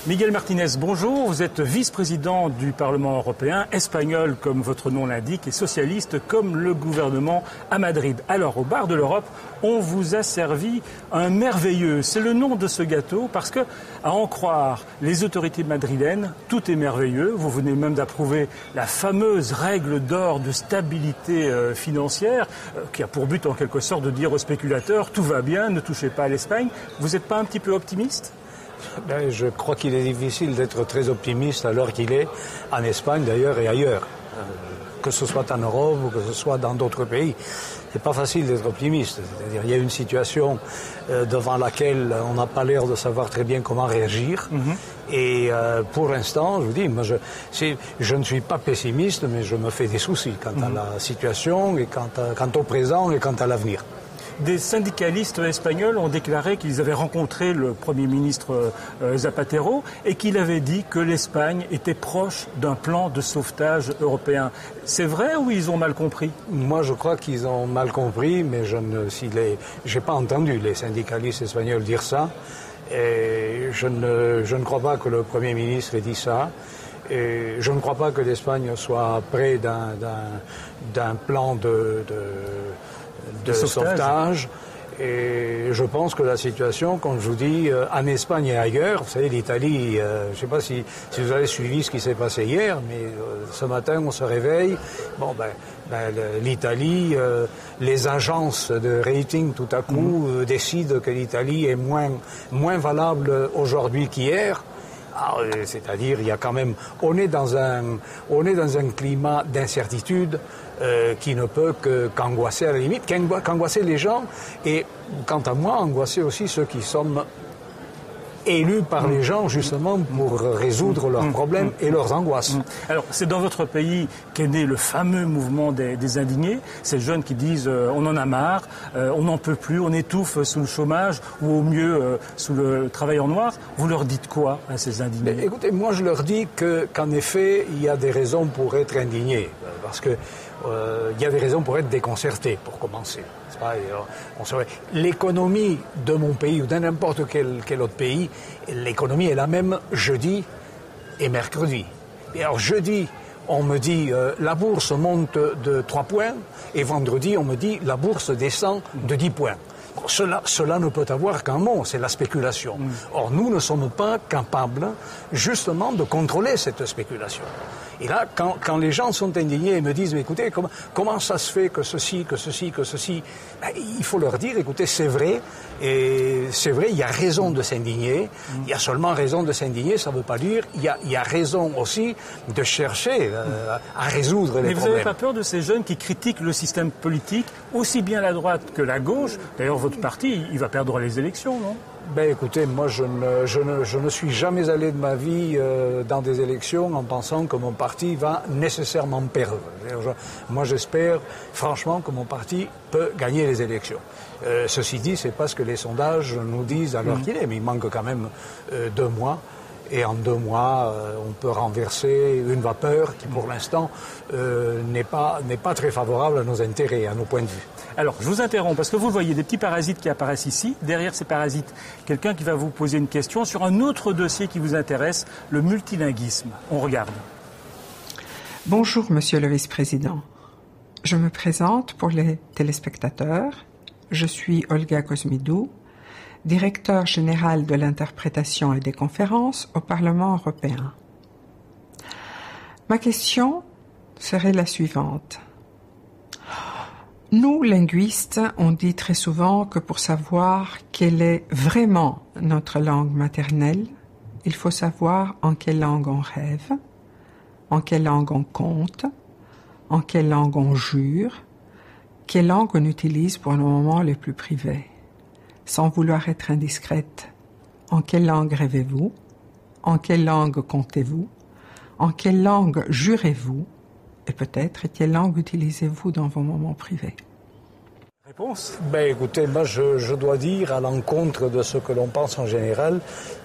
Miguel Martinez, bonjour. Vous êtes vice-président du Parlement européen, espagnol comme votre nom l'indique et socialiste comme le gouvernement à Madrid. Alors, au bar de l'Europe, on vous a servi un merveilleux. C'est le nom de ce gâteau parce que, à en croire les autorités madrilènes, tout est merveilleux. Vous venez même d'approuver la fameuse règle d'or de stabilité financière qui a pour but en quelque sorte de dire aux spéculateurs tout va bien, ne touchez pas à l'Espagne. Vous n'êtes pas un petit peu optimiste ? Ben, je crois qu'il est difficile d'être très optimiste à l'heure qu'il est, en Espagne d'ailleurs et ailleurs. Que ce soit en Europe ou que ce soit dans d'autres pays. C'est pas facile d'être optimiste. C'est-à-dire, il y a une situation devant laquelle on n'a pas l'air de savoir très bien comment réagir. Et pour l'instant, je vous dis, moi, je ne suis pas pessimiste, mais je me fais des soucis quant à la situation et quant au présent et quant à l'avenir. Des syndicalistes espagnols ont déclaré qu'ils avaient rencontré le Premier ministre Zapatero et qu'il avait dit que l'Espagne était proche d'un plan de sauvetage européen. C'est vrai ou ils ont mal compris ? Moi, je crois qu'ils ont mal compris, mais je n'ai pas entendu les syndicalistes espagnols dire ça. Et je ne crois pas que le Premier ministre ait dit ça. Et je ne crois pas que l'Espagne soit près d'un plan de sauvetage. Et je pense que la situation, comme je vous dis, en Espagne et ailleurs, vous savez, l'Italie, je ne sais pas si vous avez suivi ce qui s'est passé hier, mais ce matin, on se réveille. Bon, l'Italie, les agences de rating, tout à coup, décident que l'Italie est moins valable aujourd'hui qu'hier. C'est-à-dire, il y a quand même, on est dans un climat d'incertitude qui ne peut qu'angoisser à la limite, qu'angoisser les gens et, quant à moi, angoisser aussi ceux qui sont élus par les gens justement pour résoudre leurs problèmes et leurs angoisses. Alors, c'est dans votre pays qu'est né le fameux mouvement des indignés, ces jeunes qui disent on en a marre, on n'en peut plus, on étouffe sous le chômage ou au mieux sous le travail en noir. Vous leur dites quoi à ces indignés ? Mais, écoutez, moi je leur dis qu'en effet, il y a des raisons pour être indigné, parce que il y a des raisons pour être déconcerté, pour commencer. L'économie de mon pays ou de n'importe quel autre pays, l'économie est la même jeudi et mercredi. Et alors jeudi, on me dit la bourse monte de 3 points et vendredi, on me dit la bourse descend de 10 points. Bon, cela ne peut avoir qu'un mot, c'est la spéculation. Or, nous ne sommes pas capables justement de contrôler cette spéculation. Et là, quand les gens sont indignés et me disent, mais écoutez, comment ça se fait que ceci, il faut leur dire, écoutez, c'est vrai, il y a raison de s'indigner, il y a seulement raison de s'indigner, ça ne veut pas dire, il y a raison aussi de chercher à résoudre les problèmes. Mais vous n'avez pas peur de ces jeunes qui critiquent le système politique, aussi bien la droite que la gauche ? D'ailleurs, votre parti, il va perdre les élections, non ? Ben écoutez, moi je ne suis jamais allé de ma vie dans des élections en pensant que mon parti va nécessairement perdre. Moi j'espère franchement que mon parti peut gagner les élections. Ceci dit, c'est pas ce que les sondages nous disent à l'heure qu'il est, mais il manque quand même 2 mois. Et en 2 mois, on peut renverser une vapeur qui, pour l'instant, n'est pas très favorable à nos intérêts, à nos points de vue. Alors, je vous interromps parce que vous voyez des petits parasites qui apparaissent ici. Derrière ces parasites, quelqu'un qui va vous poser une question sur un autre dossier qui vous intéresse, le multilinguisme. On regarde. Bonjour, Monsieur le Vice-président. Je me présente pour les téléspectateurs. Je suis Olga Cosmidou, directeur général de l'interprétation et des conférences au Parlement européen. Ma question serait la suivante. Nous, linguistes, on dit très souvent que pour savoir quelle est vraiment notre langue maternelle, il faut savoir en quelle langue on rêve, en quelle langue on compte, en quelle langue on jure, quelle langue on utilise pour nos moments les plus privés. Sans vouloir être indiscrète, en quelle langue rêvez-vous? En quelle langue comptez-vous? En quelle langue jurez-vous? Et peut-être, quelle langue utilisez-vous dans vos moments privés? Réponse ? Ben écoutez, moi je dois dire à l'encontre de ce que l'on pense en général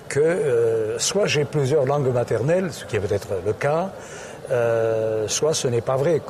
que soit j'ai plusieurs langues maternelles, ce qui est peut-être le cas, soit ce n'est pas vrai,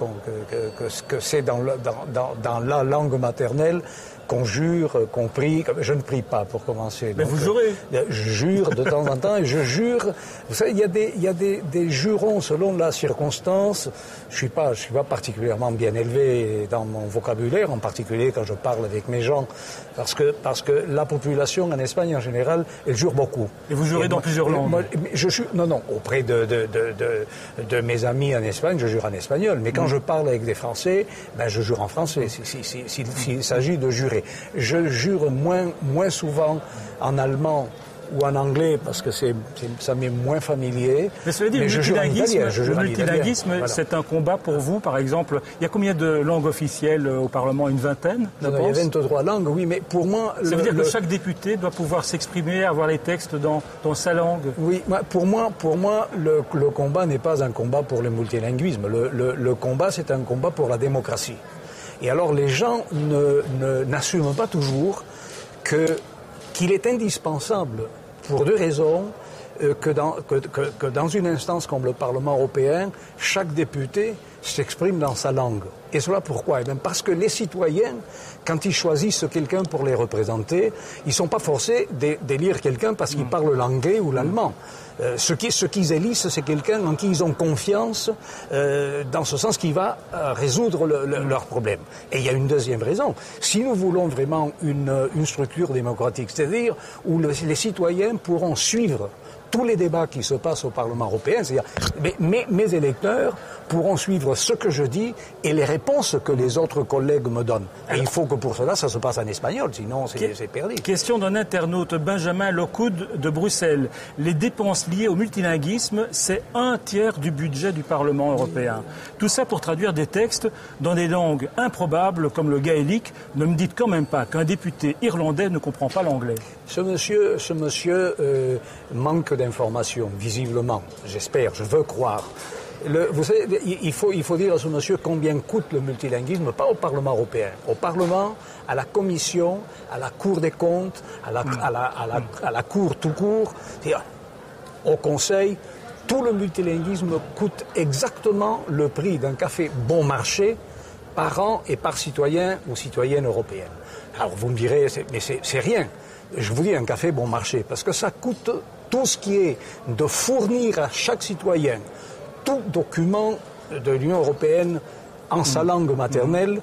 que c'est dans la langue maternelle conjure, qu'on prie. Je ne prie pas pour commencer. Mais donc, vous jurez. Je jure de temps en temps et je jure. Vous savez, il y a des jurons selon la circonstance. Je suis pas particulièrement bien élevé dans mon vocabulaire, en particulier quand je parle avec mes gens, parce que la population en Espagne en général, elle jure beaucoup. Et vous jurez dans plusieurs langues. Je jure, non, auprès de mes amis en Espagne, je jure en espagnol. Mais quand je parle avec des Français, ben je jure en français. S'il s'agit de jurer, je jure moins souvent en allemand ou en anglais parce que ça m'est moins familier. Mais cela dit, le multilinguisme, c'est un combat pour vous, par exemple. Il y a combien de langues officielles au Parlement? Une vingtaine, je pense. Il y a 23 langues, oui, mais pour moi... Ça veut dire que chaque député doit pouvoir s'exprimer, avoir les textes dans sa langue? Oui, pour moi, le combat n'est pas un combat pour le multilinguisme. Le combat, c'est un combat pour la démocratie. Et alors, les gens n'assument pas toujours qu'il est indispensable, pour deux raisons, que dans une instance comme le Parlement européen, chaque député s'exprime dans sa langue. Et cela pourquoi? Eh bien parce que les citoyens, quand ils choisissent quelqu'un pour les représenter, ils ne sont pas forcés d'élire quelqu'un parce qu'il parle l'anglais ou l'allemand. Ce qu'ils élisent, c'est quelqu'un en qui ils ont confiance, dans ce sens qu'il va résoudre leurs problèmes. Et il y a une deuxième raison. Si nous voulons vraiment une structure démocratique, c'est-à-dire où les citoyens pourront suivre tous les débats qui se passent au Parlement européen, c'est-à-dire mes électeurs pourront suivre ce que je dis et les réponses que les autres collègues me donnent. Et il faut que pour cela, ça se passe en espagnol, sinon c'est perdu. Question d'un internaute, Benjamin Lockwood de Bruxelles. Les dépenses liées au multilinguisme, c'est 1/3 du budget du Parlement européen. Tout ça pour traduire des textes dans des langues improbables comme le gaélique. Ne me dites quand même pas qu'un député irlandais ne comprend pas l'anglais. Ce monsieur manque d'informations, visiblement. J'espère, je veux croire. Vous savez, il faut dire à ce monsieur combien coûte le multilinguisme, pas au Parlement européen, au Parlement, à la Commission, à la Cour des comptes, à la Cour tout court, c'est-à-dire au Conseil. Tout le multilinguisme coûte exactement le prix d'un café bon marché par an et par citoyen ou citoyenne européenne. Alors vous me direz, mais c'est rien. Je vous dis un café bon marché, parce que ça coûte tout ce qui est de fournir à chaque citoyen tout document de l'Union européenne en sa langue maternelle.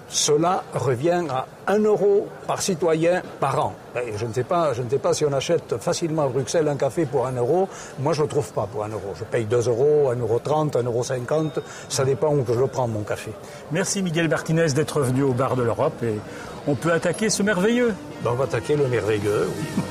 Cela revient à 1 euro par citoyen par an. Et je ne sais pas si on achète facilement à Bruxelles un café pour 1 euro. Moi, je ne le trouve pas pour 1 euro. Je paye 2 euros, 1,30 €, 1,50 €. Ça dépend où que je prends mon café. Merci Miguel Martinez d'être venu au Bar de l'Europe et on peut attaquer ce merveilleux. On va attaquer le merveilleux, oui.